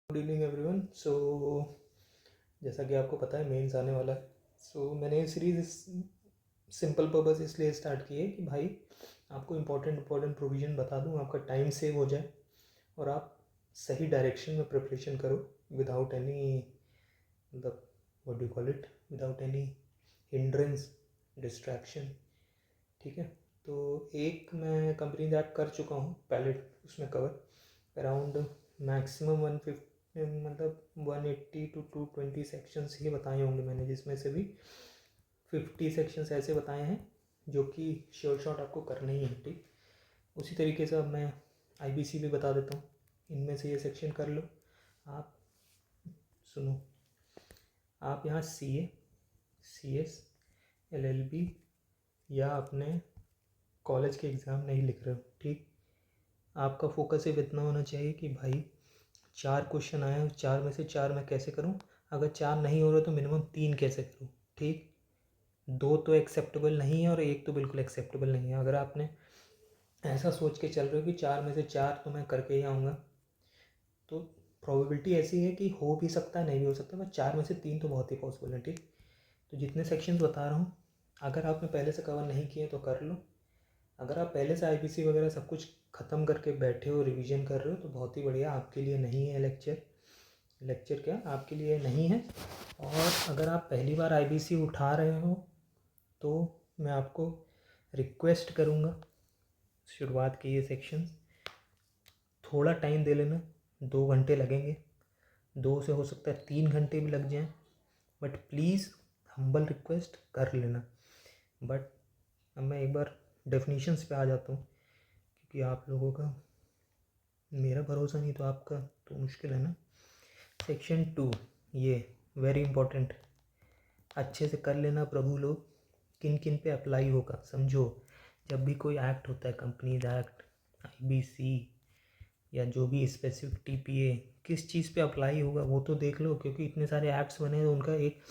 Good evening everyone. जैसा कि आपको पता है मेंस आने वाला है। मैंने ये सीरीज़ सिंपल पर्पस इसलिए स्टार्ट की है कि भाई आपको इम्पोर्टेंट प्रोविज़न बता दूँ, आपका टाइम सेव हो जाए और आप सही डायरेक्शन में प्रिपरेशन करो विदाउट एनी मतलब what do call it, without any hindrance distraction. ठीक है, तो एक मैं कंपनी ऐप कर चुका हूँ पहले, उसमें कवर अराउंड मैक्सिमम 150 मतलब 180 to 220 सेक्शंस ही बताए होंगे मैंने, जिसमें से भी 50 सेक्शंस ऐसे बताए हैं जो कि श्योर शॉट आपको करने ही है। ठीक, उसी तरीके से अब मैं IBC भी बता देता हूँ, इनमें से ये सेक्शन कर लो। आप सुनो, आप यहाँ CA, CS, LLB या अपने कॉलेज के एग्ज़ाम नहीं लिख रहे हो। ठीक, आपका फोकस सिर्फ इतना होना चाहिए कि भाई 4 क्वेश्चन आए हैं, 4 में से 4 मैं कैसे करूं, अगर 4 नहीं हो रहे तो मिनिमम 3 कैसे करूं। ठीक, 2 तो एक्सेप्टेबल नहीं है और 1 तो बिल्कुल एक्सेप्टेबल नहीं है। अगर आपने ऐसा सोच के चल रहे हो कि 4 में से 4 तो मैं करके ही आऊँगा, तो प्रोबेबिलिटी ऐसी है कि हो भी सकता है, नहीं भी हो सकता, बट 4 में से 3 तो बहुत ही पॉसिबल है। ठीक, तो जितने सेक्शंस बता रहा हूँ, अगर आपने पहले से कवर नहीं किए तो कर लो। अगर आप पहले से IBC वगैरह सब कुछ ख़त्म करके बैठे हो, रिवीजन कर रहे हो, तो बहुत ही बढ़िया, आपके लिए नहीं है लेक्चर क्या आपके लिए नहीं है। और अगर आप पहली बार IBC उठा रहे हो तो मैं आपको रिक्वेस्ट करूँगा, शुरुआत के ये सेक्शंस थोड़ा टाइम दे लेना। 2 घंटे लगेंगे, 2 से हो सकता है 3 घंटे भी लग जाएं, बट प्लीज़ हम्बल रिक्वेस्ट कर लेना। बट अब मैं एक बार डेफिनीशंस पे आ जाता हूँ, क्योंकि आप लोगों का मेरा भरोसा नहीं तो आपका तो मुश्किल है ना। सेक्शन 2 ये वेरी इंपॉर्टेंट, अच्छे से कर लेना प्रभु लोग। किन किन पे अप्लाई होगा समझो। जब भी कोई एक्ट होता है, कंपनीज एक्ट, IBC या जो भी स्पेसिफिक TPA, किस चीज़ पे अप्लाई होगा वो तो देख लो, क्योंकि इतने सारे एक्ट्स बने हैं, उनका एक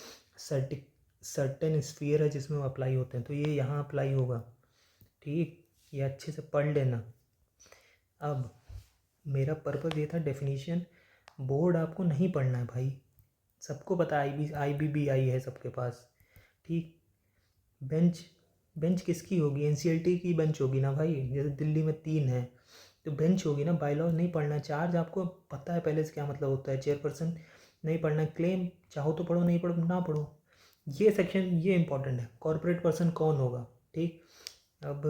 सर्टेन स्फीयर है जिसमें वो अप्लाई होते हैं। तो ये यहाँ अप्लाई होगा। ठीक, ये अच्छे से पढ़ लेना। अब मेरा पर्पज़ ये था डेफिनीशन, बोर्ड आपको नहीं पढ़ना है भाई, सबको पता है IBBI है सबके पास। ठीक, बेंच किसकी होगी, NCLT की बेंच होगी ना भाई। जैसे दिल्ली में 3 है तो बेंच होगी ना। बायलॉज नहीं पढ़ना है, चार्ज आपको पता है पहले से क्या मतलब होता है, चेयरपर्सन नहीं पढ़ना है, क्लेम चाहो तो पढ़ो, नहीं पढ़ो ना पढ़ो। ये सेक्शन ये इंपॉर्टेंट है। कॉर्पोरेट पर्सन कौन होगा, ठीक, अब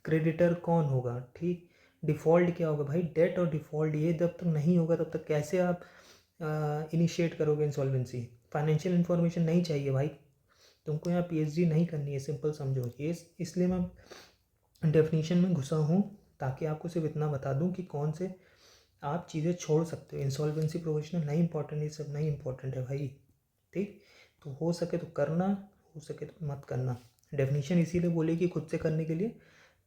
क्रेडिटर कौन होगा, ठीक, डिफ़ॉल्ट क्या होगा भाई, डेट और डिफ़ॉल्ट, ये जब तक नहीं होगा तब तक कैसे आप इनिशिएट करोगे इंसॉल्वेंसी। फाइनेंशियल इन्फॉर्मेशन नहीं चाहिए भाई, तुमको यहाँ PhD नहीं करनी है, सिंपल समझो। ये इसलिए मैं डेफिनेशन में घुसा हूँ, ताकि आपको सिर्फ इतना बता दूँ कि कौन से आप चीज़ें छोड़ सकते हो। इंसॉल्वेंसी प्रोफेशनल नहीं इंपॉर्टेंट, ये सब नहीं इंपॉर्टेंट है भाई। ठीक, तो हो सके तो करना, हो सके तो मत करना। डेफिनेशन इसीलिए बोली कि खुद से करने के लिए,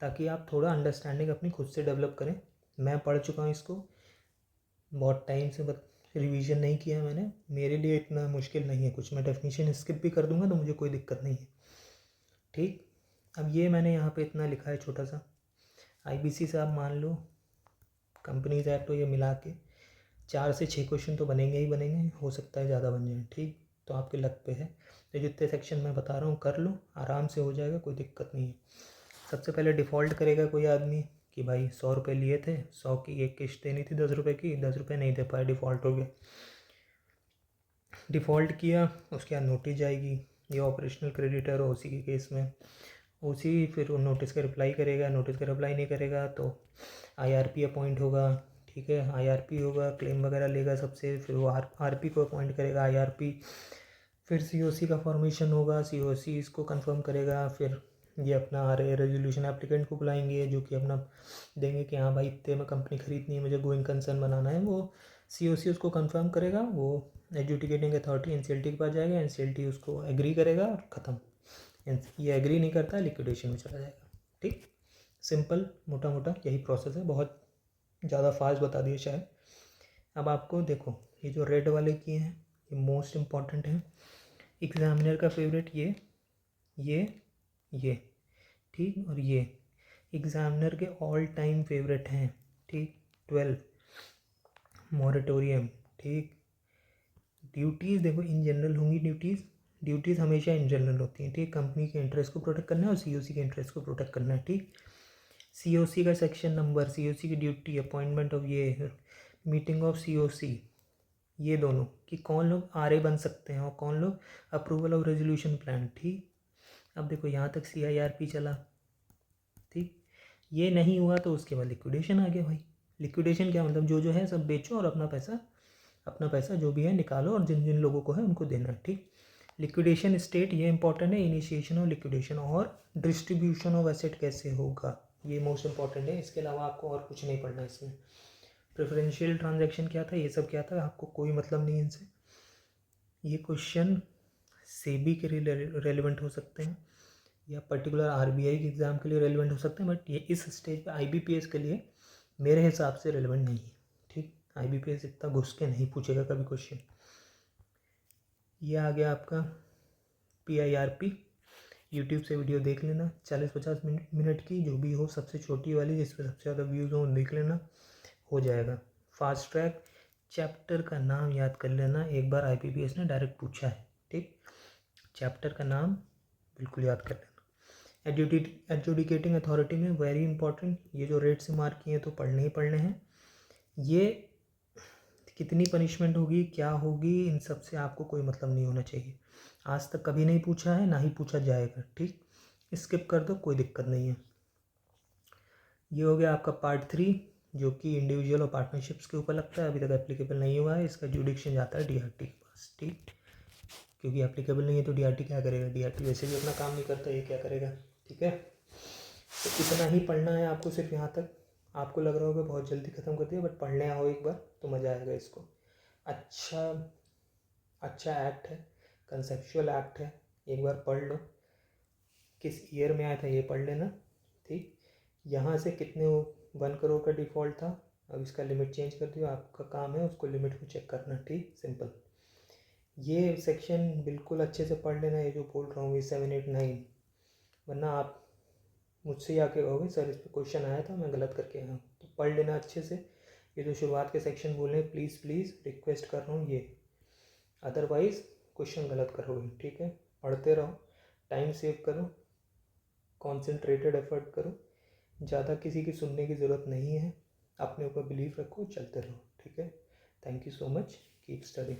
ताकि आप थोड़ा अंडरस्टैंडिंग अपनी खुद से डेवलप करें। मैं पढ़ चुका हूँ इसको बहुत टाइम से, बट रिवीजन नहीं किया मैंने। मेरे लिए इतना मुश्किल नहीं है कुछ, मैं डेफिनेशन स्किप भी कर दूंगा तो मुझे कोई दिक्कत नहीं है। ठीक, अब ये मैंने यहाँ पे इतना लिखा है छोटा सा। IBC से आप मान लो कंपनीज एक्ट तो ये मिला के 4 से 6 क्वेश्चन तो बनेंगे ही बनेंगे, हो सकता है ज़्यादा बन जाए। ठीक, तो आपके लक पे है। तो जितने सेक्शन मैं बता रहा हूँ कर लो, आराम से हो जाएगा, कोई दिक्कत नहीं है। सबसे पहले डिफ़ॉल्ट करेगा कोई आदमी कि भाई 100 रुपये लिए थे, 100 की एक किश्त देनी थी 10 रुपये की, 10 रुपये नहीं दे पाए, डिफ़ॉल्ट हो गया। डिफ़ॉल्ट किया, उसके बाद नोटिस जाएगी, ये ऑपरेशनल क्रेडिटर OC के केस में OC फिर नोटिस का रिप्लाई करेगा, नोटिस का रिप्लाई नहीं करेगा तो IRP अपॉइंट होगा। ठीक है, IRP होगा, क्लेम वगैरह लेगा सबसे, फिर वो RP को अपॉइंट करेगा, IRP, फिर COC का फॉर्मेशन होगा, COC इसको कंफर्म करेगा, फिर ये अपना RA रेजोल्यूशन एप्लीकेंट को बुलाएंगे, जो कि अपना देंगे कि हाँ भाई इतने में कंपनी खरीदनी है, मुझे गोइंग कंसर्न बनाना है। वो COC उसको कंफर्म करेगा, वो एडजुडिकेटिंग अथॉरिटी NCLT के पास जाएगा, NCLT उसको एग्री करेगा और ख़त्म। ये एग्री नहीं करता है, लिक्विडेशन में चला जाएगा। ठीक, सिंपल मोटा मोटा यही प्रोसेस है, बहुत ज़्यादा फास्ट बता दिए शायद। अब आपको देखो, ये जो रेड वाले किए हैं ये मोस्ट इम्पॉर्टेंट है, एग्जामिनर का फेवरेट ये ठीक, और ये एग्जामिनर के ऑल टाइम फेवरेट हैं। ठीक, 12 मॉरेटोरियम, ठीक। ड्यूटीज़ देखो इन जनरल होंगी, ड्यूटीज़ हमेशा इन जनरल होती हैं, ठीक। कंपनी के इंटरेस्ट को प्रोटेक्ट करना है और सीओसी के इंटरेस्ट को प्रोटेक्ट करना है, ठीक। सीओसी का सेक्शन नंबर, सीओसी की ड्यूटी, अपॉइंटमेंट ऑफ ये, मीटिंग ऑफ सीओसी, ये दोनों कि कौन लोग आरए बन सकते हैं और कौन लोग अप्रूवल ऑफ रेजोल्यूशन प्लान, ठीक। अब देखो यहाँ तक सीआईआरपी चला, ठीक। ये नहीं हुआ तो उसके बाद लिक्विडेशन आ गया भाई। लिक्विडेशन क्या मतलब, जो है सब बेचो और अपना पैसा जो भी है निकालो और जिन जिन लोगों को है उनको देना, ठीक। लिक्विडेशन स्टेट ये इंपॉर्टेंट है, इनिशिएशन ऑफ लिक्विडेशन और डिस्ट्रीब्यूशन ऑफ एसेट कैसे होगा, ये मोस्ट इंपॉर्टेंट है। इसके अलावा आपको और कुछ नहीं पढ़ना इसमें। प्रेफरेंशियल ट्रांजैक्शन क्या था, ये सब क्या था, आपको कोई मतलब नहीं इनसे। ये क्वेश्चन सेबी के लिए रेलिवेंट हो सकते हैं या पर्टिकुलर आरबीआई के एग्ज़ाम के लिए रेलिवेंट हो सकते हैं, बट ये इस स्टेज पे आईबीपीएस के लिए मेरे हिसाब से रेलिवेंट नहीं है, ठीक। आईबीपीएस इतना घुस के नहीं पूछेगा कभी क्वेश्चन। ये आ गया आपका पीआईआरपी। यूट्यूब से वीडियो देख लेना, 40-50 मिनट की जो भी हो, सबसे छोटी वाली जिस पर सबसे ज़्यादा व्यूज़ हो देख लेना, हो जाएगा। फास्ट ट्रैक, चैप्टर का नाम याद कर लेना, एक बार आईबीपीएस ने डायरेक्ट पूछा है, ठीक। चैप्टर का नाम बिल्कुल याद कर लेना। एडजुडिकेटिंग अथॉरिटी में वेरी इंपॉर्टेंट, ये जो रेट से मार्क किए तो पढ़ने ही पढ़ने हैं। ये कितनी पनिशमेंट होगी, क्या होगी, इन सब से आपको कोई मतलब नहीं होना चाहिए। आज तक कभी नहीं पूछा है, ना ही पूछा जाएगा, ठीक। स्किप कर दो, कोई दिक्कत नहीं है। ये हो गया आपका पार्ट 3, जो कि इंडिविजुअल और पार्टनरशिप्स के ऊपर लगता है, अभी तक एप्लीकेबल नहीं हुआ है। इसका जुडिक्शन जाता है डीआरटी के पास, ठीक। क्योंकि एप्लीकेबल नहीं है तो डीआरटी क्या करेगा, डीआरटी वैसे भी अपना काम नहीं करता, ये क्या करेगा, ठीक है। तो इतना ही पढ़ना है आपको सिर्फ यहाँ तक। आपको लग रहा होगा बहुत जल्दी ख़त्म कर दिया, बट पढ़ने आओ एक बार तो मज़ा आएगा इसको। अच्छा एक्ट है, कंसेप्चुअल एक्ट है, एक बार पढ़ लो। किस ईयर में आया था ये पढ़ लेना, ठीक। यहाँ से कितने 1 करोड़ का डिफ़ॉल्ट था, अब इसका लिमिट चेंज कर दियो, आपका काम है उसको लिमिट को चेक करना, ठीक, सिंपल। ये सेक्शन बिल्कुल अच्छे से पढ़ लेना, ये जो बोल रहा हूँ, ये 7, 8, 9, वरना आप मुझसे ही आके कहोगे सर इस पर क्वेश्चन आया था मैं गलत करके आया हूँ। तो पढ़ लेना अच्छे से। ये जो शुरुआत के सेक्शन बोल रहे हैं, प्लीज़ रिक्वेस्ट कर रहा हूँ ये, अदरवाइज़ क्वेश्चन गलत करोगे, ठीक है। पढ़ते रहो, टाइम सेव करो, कॉन्सेंट्रेटेड एफर्ट करो, ज़्यादा किसी की सुनने की ज़रूरत नहीं है, अपने ऊपर बिलीव रखो, चलते रहो, ठीक है। Thank you so much, keep studying.